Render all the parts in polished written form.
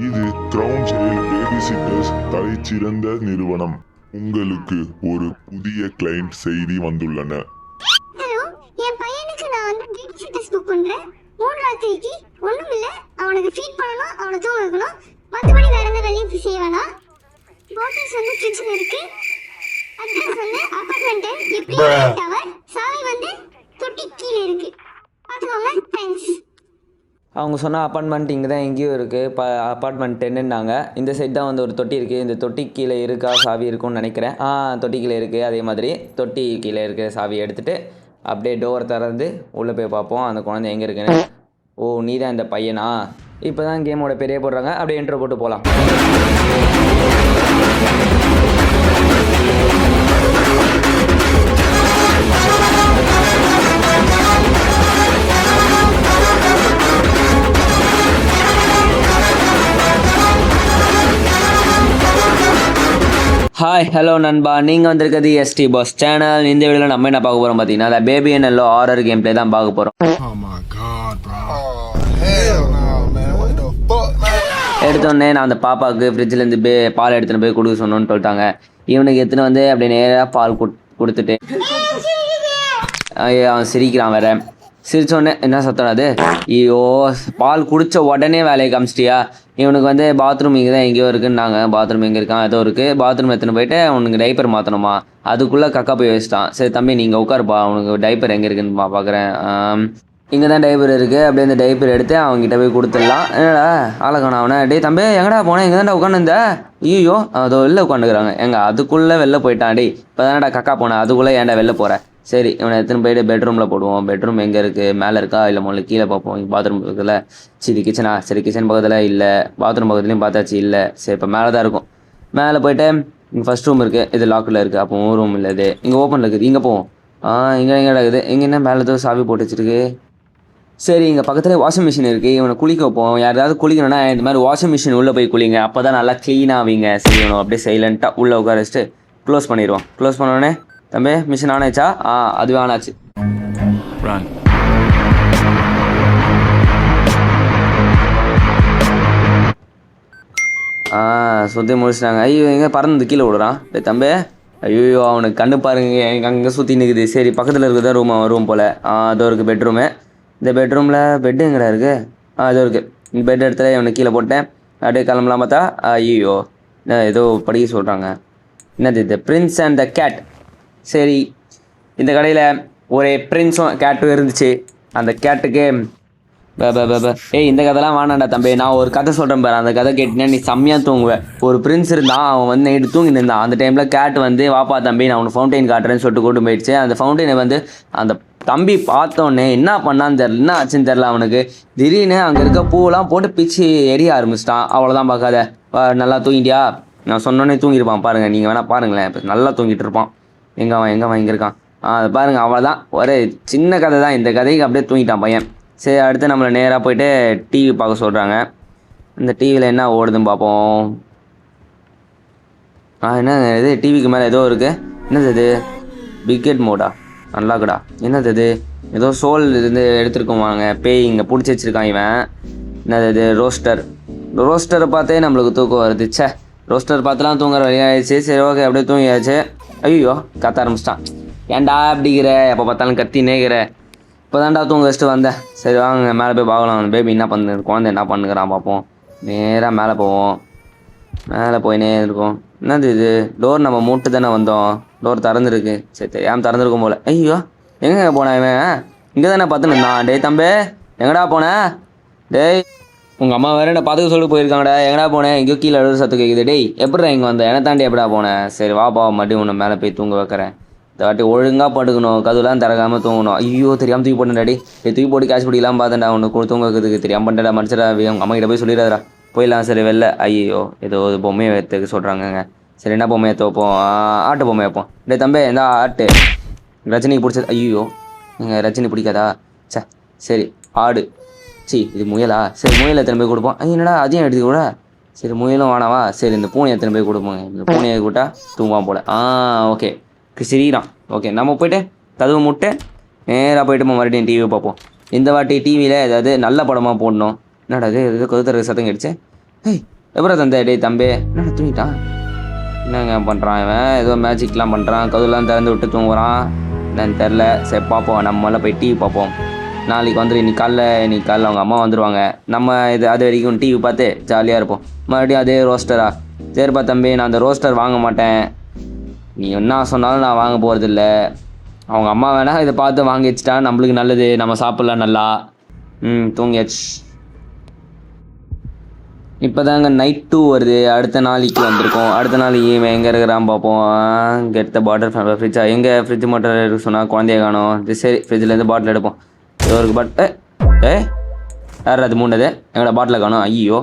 இது crown jail baby sitters தலைச்சிறந்த நிறுவனம். உங்களுக்கு ஒரு புதிய கிளையண்ட் செய்தி வந்துள்ளன. ஹலோ, என் பையனுக்கு நான் வந்து பேபி சிட்டர்ஸ் புக் பண்றேன். 3 ராத்திரிக்கு ஒண்ணும் இல்ல, அவனுக்கு ஃபீட் பண்ணனும், அவனை தூங்க வைக்கணும். மத்தபடி வேற எந்த வேலையும் செய்ய வேணாம். பாட்டில்ஸ் வந்து கிச்சன்ல இருக்கு. அட்ரஸ் வந்து அபார்ட்மெண்ட் எப்படி டவர், சாவி வந்து தொட்டி கீழே இருக்கு. பாத்துக்கோங்க. தேங்க்ஸ். அவங்க சொன்ன அப்பார்ட்மெண்ட் இங்கே தான் எங்கேயும் இருக்குது. அப்பார்ட்மெண்ட் 10ன்னாங்க. இந்த சைட் தான் வந்து ஒரு தொட்டி இருக்குது. இந்த தொட்டி கீழே இருக்கா சாவி இருக்கும்னு நினைக்கிறேன். தொட்டி கீழே இருக்குது. அதே மாதிரி தொட்டி கீழே இருக்கிற சாவியை எடுத்துகிட்டு அப்படியே டோர் திறந்து உள்ளே போய் பார்ப்போம் அந்த குழந்தை எங்கே இருக்குன்னு. ஓ, நீ தான் இந்த பையனா? இப்போ தான் கேமோட பெரிய போடுறாங்க. அப்படியே என்ட்ரோ போட்டு போகலாம். ஹாய், ஹலோ நண்பா, நீங்கள் வந்திருக்கிறது எஸ்டி பாஸ் சேனல். இந்த வீடியோவில் நம்ம என்ன பார்க்க போகிறோம் பார்த்தீங்கன்னா, அந்த baby and yellow horror game play தான் பார்க்க போகிறோம். எடுத்தோடனே நான் அந்த பாப்பாவுக்கு ஃப்ரிட்ஜிலேருந்து பால் எடுத்துகிட்டு போய் கொடுக்க சொன்னோன்னு சொல்லிட்டாங்க. இவனுக்கு எடுத்துன்னு வந்து அப்படியே நேராக பால் கொடுத்துட்டு அவன் சிரிக்கிறான் வேற. சிரிச்சோடனே என்ன சத்தம் அது? ஐயோ, பால் குடித்த உடனே வேலையை காமிச்சிட்டியா? இவனுக்கு வந்து பாத்ரூம் இங்கே தான் எங்கேயோ இருக்குன்னாங்க. பாத்ரூம் எங்கே இருக்கான்? ஏதோ இருக்குது. பாத்ரூம் எடுத்துன்னு போயிட்டு அவனுக்கு டைப்பர் மாற்றணுமா? அதுக்குள்ளே கக்கா போய் வச்சிட்டான். சரி தம்பி, நீங்கள் உட்காருப்பா, அவனுக்கு டைப்பர் எங்கே இருக்குன்னு பார்க்குறேன். இங்கே தான் டைப்பர் இருக்குது. அப்படியே இந்த டைப்பர் எடுத்து அவங்ககிட்ட போய் கொடுத்துடலாம். என்னடா ஆளக்கான அவனை? டே தம்பி, எங்கடா போனேன்? இங்கே தான்டா உட்காந்துருந்த. ஐயோ, அதோ வெளில உட்காந்துக்கிறாங்க. அதுக்குள்ளே வெளில போயிட்டான். டே இப்போ தானடா கக்கா போனேன், அதுக்குள்ளே ஏன்டா வெளில போகிறேன்? சரி, இவனை எடுத்துன்னு போயிட்டு பெட்ரூமில் போடுவோம். பெட்ரூம் எங்கே இருக்குது? மேலே இருக்கா இல்லை முதல்ல கீழே பார்ப்போம். இங்கே பாத்ரூம் பக்கத்தில். சரி, கிச்சனா? சரி, கிச்சன் பக்கத்தில் இல்லை. பாத்ரூம் பக்கத்துலேயும் பார்த்தாச்சு, இல்லை. சரி, இப்போ மேலே தான் இருக்கும். மேலே போயிட்டு இங்கே ஃபஸ்ட் ரூம் இருக்குது. இது லாக்கில் இருக்குது. அப்போ ரூம் இல்லை, இது இங்கே ஓப்பனில் இருக்குது. இங்கே போவோம். இங்கே எங்கே இருக்குது? இங்கே என்ன மேலே ஏதோ சாவி போட்டு வச்சுருக்கு. சரி, இங்கே பக்கத்தில் வாஷிங் மிஷின் இருக்குது. இவனை குளிக்க வைப்போம். யாராவது குளிக்கணும்னா இந்த மாதிரி வாஷிங் மிஷின் உள்ளே போய் குளிங்க. அப்போ தான் நல்லா க்ளீனாக ஆவீங்க. சரி, இவனை அப்படியே சைலண்ட்டாக உள்ளே உட்கார வச்சுட்டு க்ளோஸ் பண்ணிடுவோம். க்ளோஸ் பண்ணோடனே தம்பி மிஷின் ஆன் ஆயிடுச்சா? அதுவே ஆன் ஆச்சு. சுற்றி முடிச்சிட்டாங்க. ஐயோ, எங்கே பறந்து கீழே விடுறான். தம்பி, ஐயோ அவனுக்கு கண்ணு பாருங்க, எனக்கு அங்கே சுற்றி நிற்குது. சரி, பக்கத்தில் இருக்கிறதா ரூம் போல். அதோ இருக்குது பெட்ரூமு. இந்த பெட்ரூமில் பெட்டு எங்கடா இருக்குது? அதோ இருக்குது. இந்த பெட் இடத்துல இவனை கீழே போட்டேன். அப்படியே கிளம்பலாம் பார்த்தா ஐயோ ஏதோ படிக்க சொல்கிறாங்க. என்னது இது? Prince and the cat. சரி, இந்த கடையில் ஒரு பிரின்ஸும் கேட்டும் இருந்துச்சு. அந்த கேட்டுக்கு இந்த கதைலாம் வேணாண்டா தம்பி, நான் ஒரு கதை சொல்கிறேன் பாரு. அந்த கதை கேட்டினா நீ செம்மையாக தூங்குவேன். ஒரு பிரின்ஸ் இருந்தான், அவன் வந்து நைட்டு தூங்கிட்டு இருந்தான். அந்த டைமில் கேட் வந்து வாப்பா தம்பி நான் உனக்கு ஃபவுண்டைன் காட்டுறேன்னு சொல்லிட்டு கூட்டு போயிடுச்சு. அந்த ஃபவுண்டைனை வந்து அந்த தம்பி பார்த்தோன்னே என்ன பண்ணான்னு தெரில, என்ன ஆச்சுன்னு தெரில அவனுக்கு. திடீர்னு அங்கே இருக்க பூவெல்லாம் போட்டு பிச்சு எரிய ஆரம்பிச்சிட்டான். அவ்வளோதான், பார்க்காத. நல்லா தூங்கிட்டியா? நான் சொன்னோன்னே தூங்கியிருப்பான் பாருங்கள். நீங்கள் வேணால் பாருங்களேன், இப்போ நல்லா தூங்கிட்டு இருப்பான். எங்கே இருக்கான்? அதை பாருங்கள். அவ்வளோதான், ஒரு சின்ன கதை தான். இந்த கதைக்கு அப்படியே தூங்கிட்டான் பையன். சரி, அடுத்து நம்மளை நேராக போய்ட்டு டிவி பார்க்க சொல்கிறாங்க. இந்த டிவியில் என்ன ஓடுதுன்னு பார்ப்போம். என்ன இது? டிவிக்கு மேலே ஏதோ இருக்குது. என்னது இது? பிக்கெட் மோடா? நல்லாக்குடா. என்னது இது? ஏதோ சோல் இருந்து எடுத்துருக்கோமாங்க. பேய் இங்கே பிடிச்சி வச்சுருக்கான் இவன். என்னது இது? ரோஸ்டரை பார்த்தே நம்மளுக்கு தூக்கம் வருது. சே, ரோஸ்டர் பார்த்துலாம் தூங்குற வழியாகிடுச்சு. சரி, ஓகே, அப்படியே தூங்கியாச்சு. ஐயோ, கத்த ஆரம்பிச்சிட்டான். ஏன்டா அப்படிங்கிற? எப்போ பார்த்தாலும் கத்தி நேக்கிற? இப்போ தான்டா தூங்க வச்சுட்டு வந்தேன். சரி வாங்க மேலே போய் பார்க்கலாம். பேபி என்ன பண்ணுது, குழந்தை என்ன பண்ணுகிறான் பார்ப்போம். நேராக மேலே போவோம். மேலே போயினே இருக்கும். என்னது இது? டோர் நம்ம மூட்டு தானே வந்தோம். டோர் திறந்துருக்கு. சரி, தெரியாமல் திறந்துருக்கும் போல். ஐயோ, எங்கே போனேன் இவன்? இங்கே தானே பார்த்துன்னு இருந்தான். டேய் தம்பி, எங்கடா போனேன்? டேய், உங்கள் அம்மா வேறு என்ன பார்த்துக்க சொல்லி போயிருக்காங்கடா. எங்கடா போனேன்? எங்கேயோ கீழே எழுத சத்து கேட்குது. டேய், எப்படிடா இங்கே வந்தேன்? என்னை தாண்டி எப்படா போனேன்? சரி வாப்பா, மறுபடியும் உன்னை மேலே போய் தூங்க வைக்கிறேன். இந்த வாட்டி ஒழுங்காக படுக்கணும், கதுலாம் திறக்காமல் தூங்கணும். ஐயோ, தெரியாமல் தூக்கி போட்டேன்டாடி. தூக்கி போட்டு கேஷ் பிடிக்கலாம் பார்த்தேன்டா. ஒன்று தூங்க வைக்கிறதுக்கு தெரியாமல் பண்ணிட்டா. மனுஷடா, அவங்க அம்மா கிட்ட போய் சொல்லிடாதா. போயிடலாம். சரி, வெளில. ஐயோ, ஏதோ ஒரு பொம்மையை வைத்துக்க சொல்கிறாங்கங்க. சரி, என்ன பொம்மையை வைப்போம்? ஆட்டு பொம்மை வைப்போம். டே தம்பி, எந்த ஆட்டு? ரஜினிக்கு பிடிச்சது. ஐயோ, நீங்கள் ரஜினி பிடிக்காதா? சரி, ஆடு. இது முயலா? சரி, முயலை எத்தனை போய் கொடுப்போம். என்னடா அதையும் எடுத்து கூட. சரி, முயலும் வேணாவா? சரி, இந்த பூனையை எத்தனை போய் கொடுப்போங்க. இந்த பூனையை கூட்டா தூங்குவான் போல். ஓகே, சிரிக்கிறான். ஓகே, நம்ம போய்ட்டு கதவு முட்டை நேராக போய்ட்டு மறுபடியும் டிவி பார்ப்போம். இந்த வாட்டி டிவியில் ஏதாவது நல்ல படமாக போடணும். என்னடா இது? எது கருத்துற சத்தம் கிடச்சி. ஏய் எப்படா தந்தை டேய் தம்பி என்ன தூங்கிட்டான்? என்னங்க பண்ணுறான் இவன்? ஏதோ மேஜிக்லாம் பண்ணுறான், கதவுலாம் திறந்து விட்டு தூங்குறான். என்னன்னு தெரில. சரி பார்ப்போம், நம்மளாம் போய் டிவி பார்ப்போம். நாளைக்கு வந்துடும். இன்னைக்கு காலைல அவங்க அம்மா வந்துடுவாங்க. நம்ம அது வரைக்கும் டிவி பார்த்து ஜாலியாக இருப்போம். மறுபடியும் அதே ரோஸ்டரா? சரிப்பா தம்பி, நான் அந்த ரோஸ்டர் வாங்க மாட்டேன். நீ என்ன சொன்னாலும் நான் வாங்க போகிறதில்ல. அவங்க அம்மா வேணால் இதை பார்த்து வாங்கி வச்சுட்டா நம்மளுக்கு நல்லது, நம்ம சாப்பிட்லாம் நல்லா. தூங்கியாச்சு. இப்போ தாங்க நைட் 2 வருது. அடுத்த நாளைக்கு வந்திருக்கோம். அடுத்த நாளைக்கு இவன் எங்கே இருக்கிறான் பார்ப்போம். கெட் த பாட்டில் ஃப்ரம் ஃப்ரிட்ஜா? எங்கே ஃப்ரிட்ஜ் மட்டும் இருக்கு சொன்னால் குழந்தைய காணும். சரி ஃப்ரிட்ஜ்லேருந்து பாட்டில் எடுப்போம். ஏதோ இருக்கு யார் அது மூண்டது? எங்கடா பாட்டில் காணும்? ஐயோ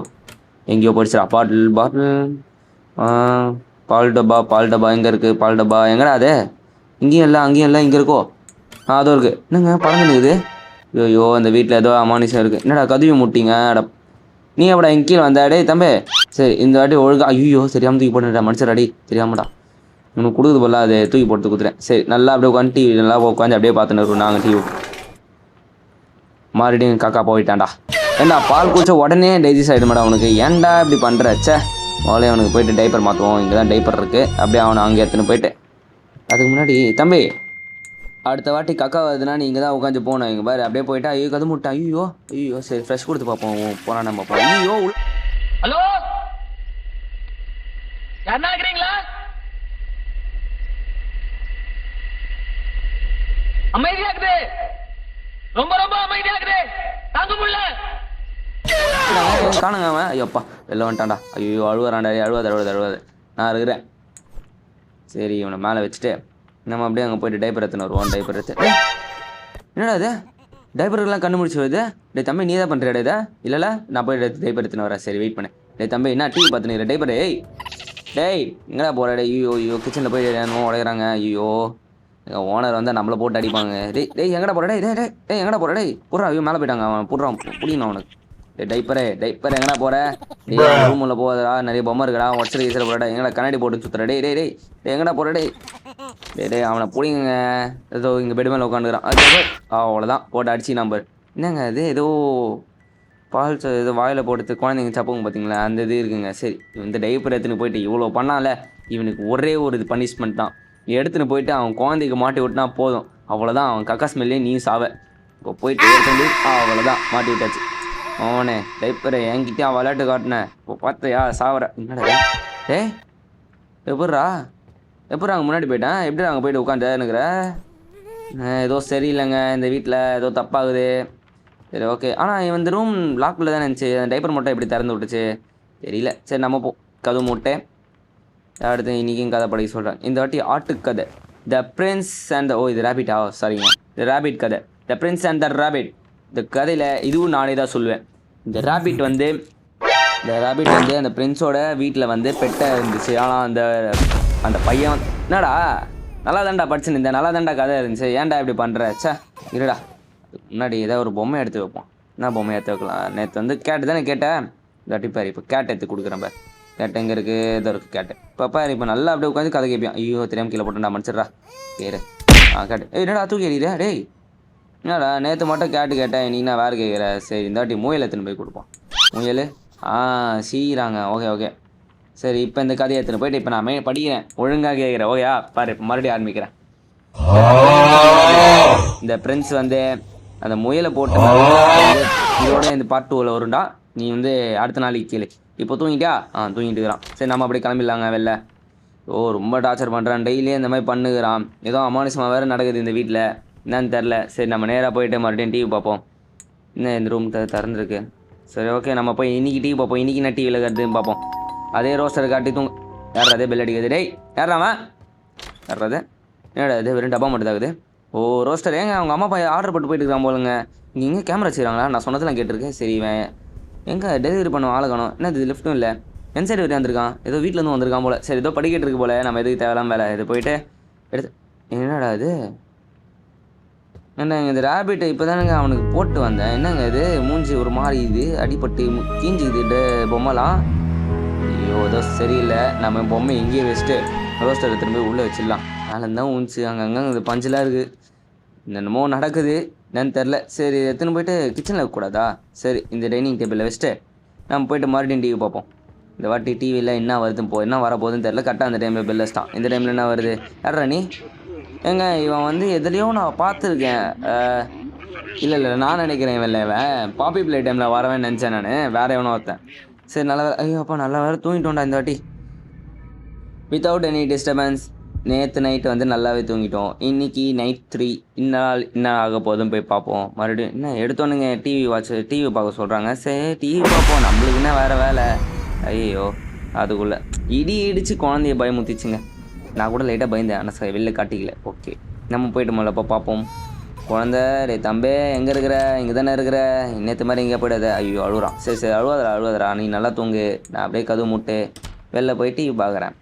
எங்கேயோ போயிடுச்சுடா. பாட்டில் பால் டப்பா எங்கே இருக்குது? பால் டப்பா எங்கடா அது? இங்கேயும் இல்லை இங்கே இருக்கோ? அதோ இருக்குது. என்னங்க பறந்து நிற்குது? ஐயோ இந்த வீட்டில் ஏதோ அமானுஷம் இருக்குது. என்னடா கதவி முட்டிங்க? நீ எப்படா என் கீழே வந்த? டே தம்பி சரி இந்த வாட்டி ஒழுங்கா. ஐயோ தெரியாமல் தூக்கி போட்டுடா மனுஷராடி, தெரியாமடா. உனக்கு கொடுக்குது போல, அது தூக்கி போட்டு கொடுத்துறேன். சரி நல்லா அப்படியே உட்காந்து டிவி நல்லா உட்காந்து அப்படியே பார்த்துன்னு இருக்கோம் நாங்கள் டிவி. மறுபடியும் காக்கா போயிட்டான்டா. ஏண்டா பால் குடிச்ச உடனே டைஜஸ்ட் ஆகிடும் மேடம் அவனுக்கு. ஏன்டா இப்படி பண்ணுற? ச்சே அவளே அவனுக்கு போயிட்டு டைப்பர் மாற்றுவோம். இங்கே தான் டைப்பர் இருக்குது. அப்படியே அவனை அங்கே எடுத்துன்னு போயிட்டு அதுக்கு முன்னாடி தம்பி அடுத்த வாட்டி கக்கா வருதுன்னா நீ இங்கே தான் உட்காந்து போகணும். இங்கே பாரு அப்படியே போயிட்டா ஐயோ கது முட்டா. ஐயோ சரி ஃப்ரெஷ் கொடுத்து பார்ப்போம். போனா நம்ம பார்ப்போம். ஐயோ ஹலோ யாரா இருக்கிறீங்களா? அமைதியா இருக்குது, ரொம்ப ரொம்ப அமைதியா இருக்குது, தாங்க முடியல. காணுங்க அவன். ஐயோப்பா வெளில வந்துட்டான்டா. ஐயோ அழுவாராண்டா. அழுவாது நான் இருக்கிறேன். சரி இவனை மேலே வச்சுட்டு நம்ம அப்படியே அங்கே போயிட்டு டைப்பர் எடுத்துன்னு வருவோம். டைப்பர் எடுத்து என்னடா இது டைப்பருக்கெல்லாம் கண்டு முடிச்சு வருது? டே தம்பி நீ தான் பண்ணுறியா இதை? இல்லைல்ல நான் போய் டைப்பர் எடுத்துன்னு வரேன். சரி வெயிட் பண்ணு. டே தம்பி என்ன டிவி பார்த்துன்னு டைப்பர்? டேய் எங்கடா போகிற? ஐயோ கிச்சனில் போய் உடையிறாங்க. ஐயோ எங்கள் ஓனர் வந்து நம்மளை போட்டு அடிப்பாங்க. டேய் எங்கடா போகிற? டேய் எங்கடா போகிற? போடுறான். ஐயோ மேலே போயிட்டாங்க. அவன் போடுறான் புடிக்கணும் அவனுக்கு. டைப்பர் எங்கடா போகிற? ரூமில் போதா நிறைய பொம்மை இருக்குடா. ஒச்சரி ஈஸில் போடா. எங்கடா கண்ணாடி போட்டு சுற்றுற? டேய் எங்கடா போகிற? டேய் அவனை பிடிங்க. ஏதோ இங்கே பெட் மேலே உட்காந்துக்கிறான். அது அவ்வளோதான் போட்டு அடிச்சு நம்பர். என்னங்க அது ஏதோ பால் ஏதோ வாயில் போட்டு குழந்தைங்க சப்புங்க பார்த்தீங்களா, அந்த இது இருக்குங்க. சரி இந்த டைப்பர் எடுத்துன்னு போயிட்டு இவ்வளோ பண்ணால இவனுக்கு ஒரே ஒரு இது பனிஷ்மெண்ட் தான். எடுத்துன்னு போயிட்டு அவன் குழந்தைக்கு மாட்டி விட்டுனா போதும். அவ்வளோதான் அவன் கக்கா ஸ்மெல்லே நீ சாவ. இப்போ போயிட்டு எடுத்து அவ்வளோதான் மாட்டி விட்டாச்சு. அவனே டைப்பரை என்கிட்ட அவன் விளையாட்டு காட்டினேன். இப்போ பார்த்தையா சாவற. என்னடா எப்பட்றா அங்கே முன்னாடி போயிட்டேன். எப்படி அங்கே போயிட்டு உட்காந்துன்னுக்குற? ஏதோ சரியில்லைங்க இந்த வீட்டில் ஏதோ தப்பாகுது. சரி ஓகே. ஆனால் இந்த ரூம் லாக்கில் தான் இருந்துச்சு. டைப்பர் மட்டும் எப்படி திறந்து விட்டுச்சு தெரியல. சரி நம்ம கதவு மூட்டை. அடுத்து இன்றைக்கும் கதை படிக்க சொல்கிறேன். இந்த வாட்டி ஆட்டுக்கதை. த பிரின்ஸ் அண்ட் இது ரேபிட்டா? சாரிங்க த ரேபிட் கதை. The prince and the rabbit. இந்த கதையில் இதுவும் நானே தான் சொல்லுவேன். இந்த ரேபிட் வந்து அந்த பிரின்ஸோட வீட்டில் வந்து பெட்டாக இருந்துச்சு. ஆனால் அந்த பையன் என்னடா நல்லா தாண்டா படிச்சுன்னு இருந்தேன், நல்லா தாண்டா கதை இருந்துச்சு, ஏன்டா இப்படி பண்ணுற? சே இருடா முன்னாடி ஏதாவது ஒரு பொம்மை எடுத்து வைப்போம். என்ன பொம்மை எடுத்து வைக்கலாம்? நேற்று வந்து கேட்டு தானே கேட்டேன். தட்டிப்பார் இப்போ கேட் எடுத்து கொடுக்குறேன் பார். கேட்டு எங்கே இருக்குது? ஏதோ இருக்குது கேட்டு. பாப்பா இப்போ நல்லா அப்படியே உட்காந்து கதை கேட்பியான். ஐயோ தெரியாமல் கீழே போட்டுடா மனுச்சிட்றா. கேரு கேட்டு. என்னடா தூக்கி எறிகிற? டேய் என்னடா நேற்று மட்டும் கேட்டேன், நீ நான் வேறு கேட்குற. சரி இந்த வாட்டி முயல் எடுத்துன்னு போய் கொடுப்போம். முயல் சீராங்க. ஓகே சரி இப்போ இந்த கதையை எடுத்துன்னு போயிட்டு இப்போ நான் படிக்கிறேன், ஒழுங்காக கேட்குறேன். ஓகேயா பாரு இப்போ மறுபடியும் ஆரம்பிக்கிறேன். இந்த பிரின்ஸ் வந்து அந்த முயலை போட்டு இதோட இந்த பார்ட் 2ல் வரும்டா. நீ வந்து அடுத்த நாளைக்கு கேளு. இப்போ தூங்கிட்டியா? தூங்கிட்டு இருக்கிறான். சரி நம்ம அப்படியே கிளம்பிடலாங்க வெளில. ரொம்ப டார்ச்சர் பண்ணுறான். டெய்லியே இந்த மாதிரி பண்ணுகிறான். ஏதோ அமானுஷமாக வேறு நடக்குது இந்த வீட்டில், என்னன்னு தெரில. சரி நம்ம நேராக போயிட்டு மறுபடியும் டிவி பார்ப்போம். இன்னும் இந்த ரூம் திறந்துருக்கு. சரி ஓகே நம்ம போய் இன்றைக்கி டிவி பார்ப்போம். இன்றைக்கி என்ன டிவியில் இருக்கிறதுன்னு பார்ப்போம். அதே ரோஸ்டர் காட்டி யார் அதே பெல் அடிக்குது? டேய் யாராமா யாராது? என்னடா இது வெறும் டப்பா மட்டும் தாக்குது. ரோஸ்டர் ஏங்க அவங்க அம்மா அப்பா ஆர்டர் போட்டு போயிட்டு இருக்கான் போலுங்க. இங்கே எங்கே கேமரா வச்சுக்கிறாங்களா? நான் சொன்னதெல்லாம் கேட்டிருக்கேன். சரி இவன் எங்கே டெலிவரி பண்ண ஆளுக்கணும்? என்ன இது லிஃப்ட்டும் இல்லை. என் சைடு வரையும் வந்திருக்கான். ஏதோ வீட்டிலேருந்து வந்திருக்கான் போல். சரி ஏதோ படிக்கிட்டு இருக்கு போல். நம்ம எதுக்கு தேவையில்லாம வேலை இது போயிட்டு எடுத்து. என்னடா இது? என்னங்க இந்த ரேபிட்டை இப்போ தானேங்க அவனுக்கு போட்டு வந்தேன். என்னங்க இது மூஞ்சி ஒரு மாதிரி இது அடிப்பட்டு கீஞ்சிக்குது பொம்மைலாம். ஐயோ ஏதோ சரியில்லை. நம்ம பொம்மை எங்கேயே வச்சுட்டு ரோஸ்டரை திரும்பி உள்ளே வச்சிடலாம். மேலே தான் ஊஞ்சி அங்கங்கே இந்த பஞ்செலாம் இருக்குது. என்னென்னமோ நடக்குது என்னன்னு தெரில. சரி எடுத்துன்னு போயிட்டு கிச்சனில் வைக்கக்கூடாதா? சரி இந்த டைனிங் டேபிளில் வச்சுட்டு நம்ம போயிட்டு மறுபடியும் டிவி பார்ப்போம். இந்த வாட்டி டிவியில் என்ன வருது என்ன வர போகுதுன்னு தெரியல. கரெக்டாக அந்த டைமில் பெல் அடிச்சிட்டான். இந்த டைமில் என்ன வருது? யாரா நீ? ஏங்க இவன் வந்து எதுலேயோ நான் பார்த்துருக்கேன். இல்லை நான் நினைக்கிறேன் இவன் பாப்பி பிளே டைமில் வரவேன்னு நினச்சேன் நான். வேறு எவனோ ஒருத்தன். சரி நல்ல வேலை. ஐயோ அப்பா நல்ல வேலை தூங்கிட்டோம்டா இந்த வாட்டி வித்தவுட் எனி டிஸ்டர்பன்ஸ். நேற்று நைட்டு வந்து நல்லாவே தூங்கிட்டோம். இன்றைக்கி நைட் 3 இந்நாள் என்ன ஆக போதும் போய் பார்ப்போம். மறுபடியும் என்ன எடுத்தோன்னுங்க டிவி பார்க்க சொல்கிறாங்க. சரி டிவி பார்ப்போம், நம்மளுக்கு என்ன வேறு வேலை. ஐயோ அதுக்குள்ளே இடி இடித்து குழந்தைய பயமுத்திச்சுங்க. நான் கூட லைட்டாக பயந்தேன், ஆனால் வெளில காட்டிக்கல. ஓகே நம்ம போய்ட்டு முதல்ல பார்ப்போம். குழந்த டே தம்பே எங்கே இருக்கிற? இங்கே தானே இருக்கிற? நேற்று மாதிரி எங்கே போய்டாத. ஐயோ அழுகுறான். சரி அழுவாதரா நீ நல்லா தூங்கு. நான் அப்படியே கதவு முட்டு வெளில போய் டிவி பார்க்குறேன்.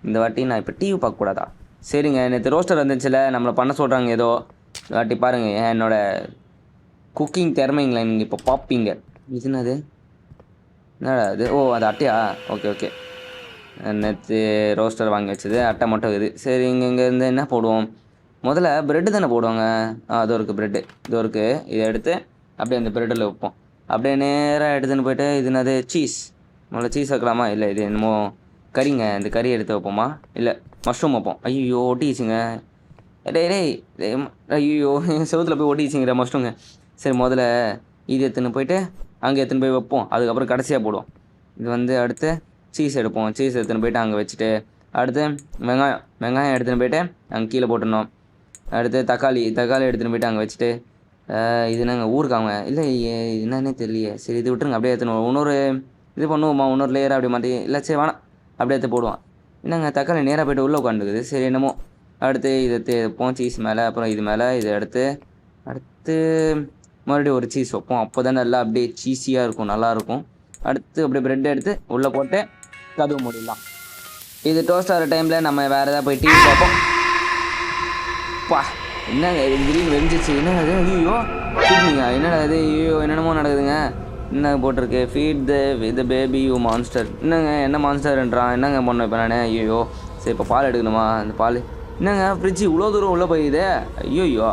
இந்த வாட்டி நான் இப்போ டிவி பார்க்கக்கூடாதா? சரிங்க நேற்று ரோஸ்டர் வந்துச்சுல, நம்மளை பண்ண சொல்கிறாங்க ஏதோ. இந்த வாட்டி பாருங்கள் என்னோடய குக்கிங் திறமைங்களா நீங்கள் இப்போ பார்ப்பீங்க. இது என்னடா அது? ஓ அது அட்டையா? ஓகே நேற்று ரோஸ்டர் வாங்கி வச்சது அட்டை மட்டும் இருக்குது. சரி இங்கேருந்து என்ன போடுவோம்? முதல்ல ப்ரெட்டு தானே போடுவாங்க. அது இருக்குது ப்ரெட்டு, இது இருக்குது. இதை எடுத்து அப்படியே அந்த ப்ரெட்டில் வைப்போம். அப்படியே நேராக எடுத்துன்னு போய்ட்டு இது சீஸ். முதல்ல சீஸ் வைக்கலாமா? இல்லை இது என்னமோ கறிங்க. இந்த கறி எடுத்து வைப்போமா? இல்லை மஷ்ரூம் வைப்போம். ஐயோ ஒட்டிச்சுங்க. டேய் ஐயோ செவத்தில் போய் ஒட்டிச்சுங்கிற மஷ்ரூங்க. சரி முதல்ல இது எடுத்துன்னு போயிட்டு அங்கே எடுத்துன்னு போய் வைப்போம். அதுக்கப்புறம் கடைசியாக போடுவோம். இது வந்து அடுத்து சீஸ் எடுப்போம். சீஸ் எடுத்துன்னு போய்ட்டு அங்கே வச்சுட்டு அடுத்து வெங்காயம் எடுத்துன்னு போய்ட்டு அங்கே கீழே போட்டுடணும். அடுத்து தக்காளி எடுத்துன்னு போய்ட்டு அங்கே வச்சுட்டு இது நாங்கள் ஊருக்காங்க இல்லை என்னன்னே தெரியலையே. சரி இது விட்டுருங்க, அப்படியே எடுத்துன்னு இன்னொரு இது பண்ணுவோம்மா. இன்னொரு லேயராக அப்படி மாட்டி இல்லை சரி வேணாம் அப்படியே எடுத்து போடுவான். என்னங்க தக்காளி நேராக போய்ட்டு உள்ளே உட்காந்துக்குது. சரி என்னமோ அடுத்து இதை வைப்போம் சீஸ் மேலே. அப்புறம் இது மேலே இதை அடுத்து மறுபடியும் ஒரு சீஸ் வைப்போம். அப்போ தான் நல்லா அப்படியே சீஸியாக இருக்கும், நல்லாயிருக்கும். அடுத்து அப்படியே ப்ரெட் எடுத்து உள்ளே போட்டு கதவு மூடிடலாம். இது டோஸ்ட் ஆகிற டைமில் நம்ம வேறு ஏதாவது போய் டிவி பார்ப்போம். பா என்னங்க திடீர்னு வெஞ்சிச்சு. என்னங்க அது? ஐயோ என்னடா இது? ஐயோ என்னென்னமோ நடக்குதுங்க. என்ன போட்டிருக்கு? Feed the baby you monster. என்ன மான்ஸ்டர்ன்றான்? என்னங்க பண்ண இப்போ நான்? ஐயோ சரி இப்போ பால் எடுக்கணுமா? அந்த பால் என்னங்க ஃப்ரிட்ஜு இவ்வளோ தூரம் உள்ளே போயிடுது. ஐயோ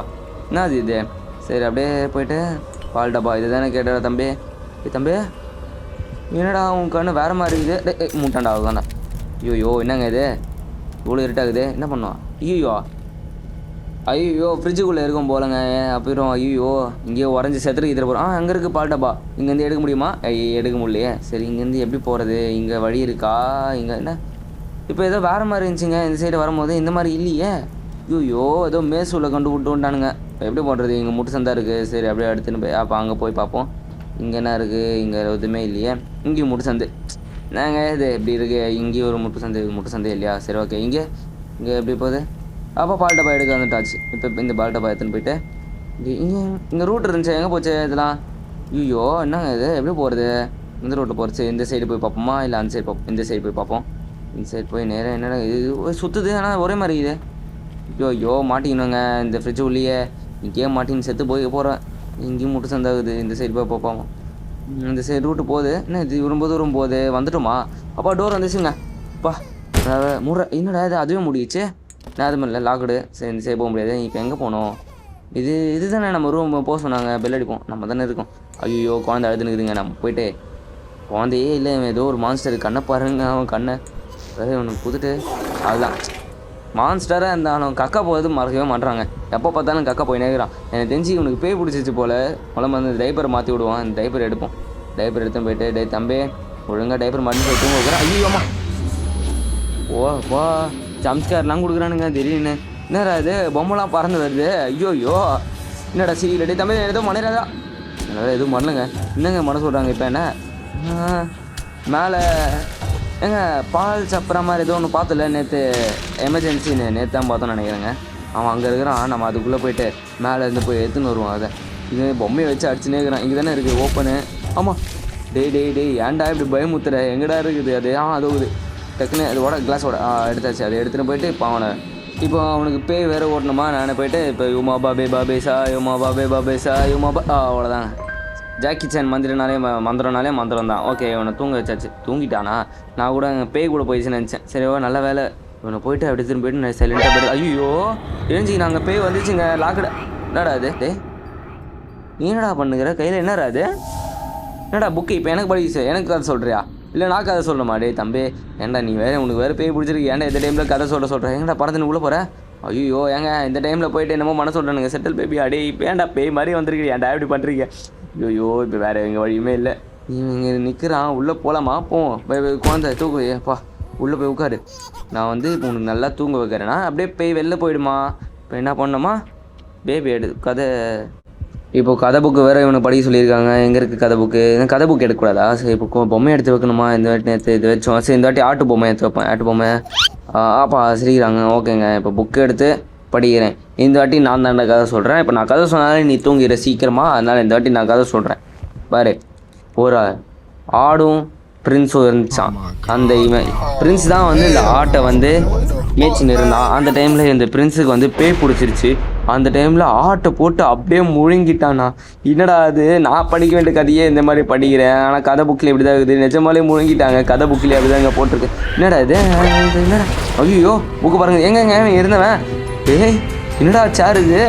என்னது இது? சரி அப்படியே போயிட்டு பால் டப்பா இது தானே கேட்டாரா தம்பி? தம்பி என்னடா உன் கண்ணு வேறு மாதிரி இருக்குது. மூட்டாண்டா அதுதான்டா. ஐயோ என்னங்க இது இவ்வளோ இருட்டாகுது? என்ன பண்ணுவான்? ஐயோ ஃப்ரிட்ஜுக்குள்ளே இருக்கும் போலங்க. அப்புறம் ஐயோ இங்கேயோ உடஞ்சி செத்துருக்கு இதில் போகிறோம். அங்கே இருக்குது பால் டப்பா. இங்கேருந்து எடுக்க முடியுமா? எடுக்க முடியலையே. சரி இங்கேருந்து எப்படி போகிறது? இங்கே வழி இருக்கா? இங்கே என்ன இப்போ ஏதோ வேறு மாதிரி இருந்துச்சுங்க. இந்த சைடு வரும்போது இந்த மாதிரி இல்லையே. ஐயோ ஏதோ மேசூரில் கொண்டு விட்டுட்டானுங்க. இப்போ எப்படி போடுறது? இங்கே முட்டு சந்தா இருக்குது. சரி அப்படியே எடுத்துன்னு போய் அப்போ அங்கே போய் பார்ப்போம். இங்கே என்ன இருக்குது? இங்கே எதுவுமே இல்லையே. இங்கேயும் முட்டு சந்து. நாங்கள் இது எப்படி இருக்குது? இங்கேயும் ஒரு முட்டு சந்தை இல்லையா? சரி ஓகே இங்கே எப்படி போகுது? அப்போ பால் டப்பா எடுக்க வந்துட்டாச்சு. இப்போ இந்த பால் டப்பா எடுத்துன்னு போயிட்டு இங்கே ரூட் இருந்துச்சு. எங்கே போச்சு இதெல்லாம்? ஐயோ என்னங்க இது? எப்படி போகிறது? இந்த ரோட்டில் போகிறச்சு. இந்த சைடு போய் பார்ப்போமா இல்லை அந்த சைடு பார்ப்போம்? இந்த சைடு போய் பார்ப்போம். இந்த சைடு போய் நேராக என்னடா இது சுற்றுது ஆனால் ஒரே மாதிரி இது. ஐயோ மாட்டிக்கணுங்க இந்த ஃப்ரிட்ஜு உள்ளேயே. இங்கேயே மாட்டின்னு செத்து போய் போகிறேன். இங்கேயும் முட்டு சந்தாகுது. இந்த சைடு போய் பார்ப்போம். இந்த சைடு ரூட்டு போகுது. என்ன இது ரொம்ப தூரம் போகுது? வந்துட்டோமா? அப்பா டோர் வந்துச்சுங்க. அப்பா என்னடா இது? அதுவே முடிச்சு. நான் அது மாதிரி லாக்குடு. சரி இந்த சைடு போக முடியாது. இப்போ எங்கே போகணும்? இது தானே நம்ம ரூம் போக சொன்னாங்க. பெல் அடிப்போம். நம்ம தானே இருக்கோம். ஐயோ குழந்தை அழுதுனுக்குதுங்க. நம்ம போயிட்டு குழந்தையே இல்லை ஏதோ ஒரு மான்ஸ்டர் கண்ணை பாருங்க. அவன் கண்ணை ஒன்று புதுட்டு அதுதான் மான்ஸ்டராக இருந்தாலும் கக்கா போகிறது மறக்கவே மாட்டுறாங்க. எப்போ பார்த்தாலும் கக்கா போய் நேர்கிறான். எனக்கு தெரிஞ்சு இவனுக்கு பேய் பிடிச்சிச்சு போல். முதல்ல வந்து டைப்பரை மாற்றி விடுவான். அந்த டைப்பர் எடுப்போம். டைப்பர் எடுத்துன்னு போயிட்டு தம்பி ஒழுங்காக டைப்பர் மாட்டி போய் தூங்க வைக்கிறேன். ஐயோம்மா வா ஜம்ஸ்கார்லாம் கொடுக்குறானுங்க திடீர்னு. என்னடா இது பொம்மைலாம் பறந்து வருது? ஐயோ என்னடா சீரியல் தம்பி எதுவும் மனைராதா? என்னால் எதுவும் பண்ணலங்க. என்னங்க பண்ண சொல்கிறாங்க? இப்போ என்ன மேலே ஏங்க பால் சப்புற மாதிரி ஏதோ ஒன்று பார்த்தல நேற்று எமர்ஜென்சின்னு நேற்று தான் பார்த்தோன்னு நினைக்கிறேங்க. அவன் அங்கே இருக்கிறான். நம்ம அதுக்குள்ளே போயிட்டு மேலே இருந்து போய் எடுத்துன்னு வருவோம். அதை இது பொம்மையை வச்சு அடிச்சுனே இருக்கிறான். இங்கே தானே இருக்குது ஓப்பனு. ஆமாம் டேய் ஏன்டா இப்படி பயமுத்துற? எங்கடா இருக்குது அது? அதோகுது டக்குன்னு அதோட கிளாஸோட எடுத்தாச்சு. அதை எடுத்துகிட்டு போயிட்டு இப்போ அவனுக்கு பேய் வேறு ஓட்டணுமா? நான் போயிட்டு இப்போ யுமா பாபே பாபேசா யுமா பாபே பாபேசா யுமா அவ்வளோதாங்க. ஜாக்கி சான் மந்திரனாலே மந்திரம் தான். ஓகே இவனை தூங்க வச்சாச்சு. தூங்கிட்டானா? நான் கூட அங்கே பேய் கூட போயிடுச்சுன்னு நினச்சேன். சரி நல்ல வேலை. இவனை போயிட்டு அப்படி திரும்பி போயிட்டு நான் சைலண்டாக போய்ட்டு ஐயோ தெரிஞ்சு நாங்கள் பேய் வந்துச்சுங்க. லாக்கடை என்னடா அது? டே நீ என்னடா பண்ணுகிற? கையில் என்னடா அது? என்னடா புக்கு இப்போ எனக்கு படிக்க எனக்கு கதை சொல்கிறியா இல்லை நான் கதை சொல்லணுமா டே தம்பி ஏன்டா நீ வேறு உனக்கு வேறு பேய் பிடிச்சிருக்கு ஏன்டா இந்த டைமில் கதை சொல்கிறேன் எங்கடா படத்துன்னு உள்ளே போகிற ஐயோ ஏங்க இந்த டைமில் போயிட்டு என்னமோ மன சொல்கிறேனுங்க செட்டில் பேபி அடே இப்போ ஏன்டா பேய் மாதிரி வந்திருக்கு ஏன்டா இப்படி பண்ணுறீங்க ஐயோ இப்போ வேறு எங்கள் வழியுமே இல்லை இங்கே நிற்கிறான் உள்ளே போகலாமா போவோம் குழந்தை தூக்கு ஏப்பா உள்ளே போய் உட்காரு நான் வந்து இப்போ உனக்கு நல்லா தூங்க வைக்கிறேன்னா அப்படியே பேய் வெளில போயிடுமா இப்போ என்ன பண்ணோமா பேபி கதை இப்போ கதை புக்கு வேறு இவனுக்கு படிக்க சொல்லியிருக்காங்க எங்கே இருக்குது கதை புக்கு எடுக்கக்கூடாதா சரி இப்போ பொம்மை எடுத்து வைக்கணுமா இந்த வாட்டி நேற்று இது வச்சோம் சரி இந்த வாட்டி ஆட்டு பொம்மை எடுத்து வைப்பேன் ஆட்டு பொம்மை ஆப்பா சிரிக்கிறாங்க ஓகேங்க இப்போ புக்கு எடுத்து படிக்கிறேன் இந்த வாட்டி நான் தாண்ட கதை சொல்கிறேன் இப்போ நான் கதை சொன்னாலே நீ தூங்கிற சீக்கிரமா அதனால் இந்த வாட்டி நான் கதை சொல்கிறேன் பாரு ஒரு ஆடும் பிரின்ஸும் இருந்துச்சான் அந்த இவன் பிரின்ஸ் தான் வந்து இந்த ஆட்டை வந்து மேய்ச்சின்னு இருந்தான் அந்த டைமில் இந்த பிரின்ஸுக்கு வந்து பேய் பிடிச்சிருச்சு அந்த டைமில் ஆட்டை போட்டு அப்படியே முழுங்கிட்டானா என்னடா அது நான் படிக்க வேண்டிய கதையே இந்த மாதிரி படிக்கிறேன் ஆனால் கதை புக்கில் இப்படி தான் இருக்குது நிஜமாலே முழுங்கிட்டாங்க கதை புக்கில் அப்படி தான் இங்கே போட்டிருக்கு என்னடா இது என்னடா ஐயோ புக்கு பாருங்க எங்கங்க இருந்தவன் ஏய் என்னடா சேர் இது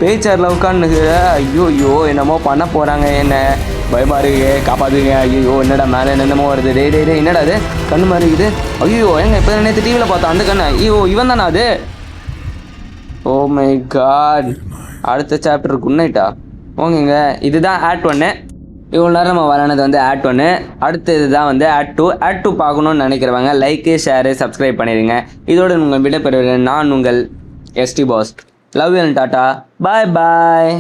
பேய் சேரில் உட்காந்துக்கு ஐயோ என்னமோ பண்ண போகிறாங்க என்ன பயமா இருக்கு காப்பாத்துங்க ஐயோ என்னடா மேலே என்னமோ வருது டே என்னடா அது கண்ணு மாதிரி இருக்குது ஐயோ எங்க இப்போ நேற்று டிவியில் பார்த்தோம் அந்த கண்ணு ஐயோ இவன் தானே அது ஓ மை காட் அடுத்த சாப்டர் குன்னைட்டா ஓகேங்க இதுதான் ஆட் 1 இவ்வளோ நேரம் நம்ம விளானது வந்து ஆட் 1 அடுத்து இதுதான் வந்து ஆட் 2 பார்க்கணுன்னு நினைக்கிறவங்க லைக்கு ஷேரு சப்ஸ்கிரைப் பண்ணிடுங்க இதோட உங்கள் விட பெறுவேன் நான் உங்கள் ST pass love you tata bye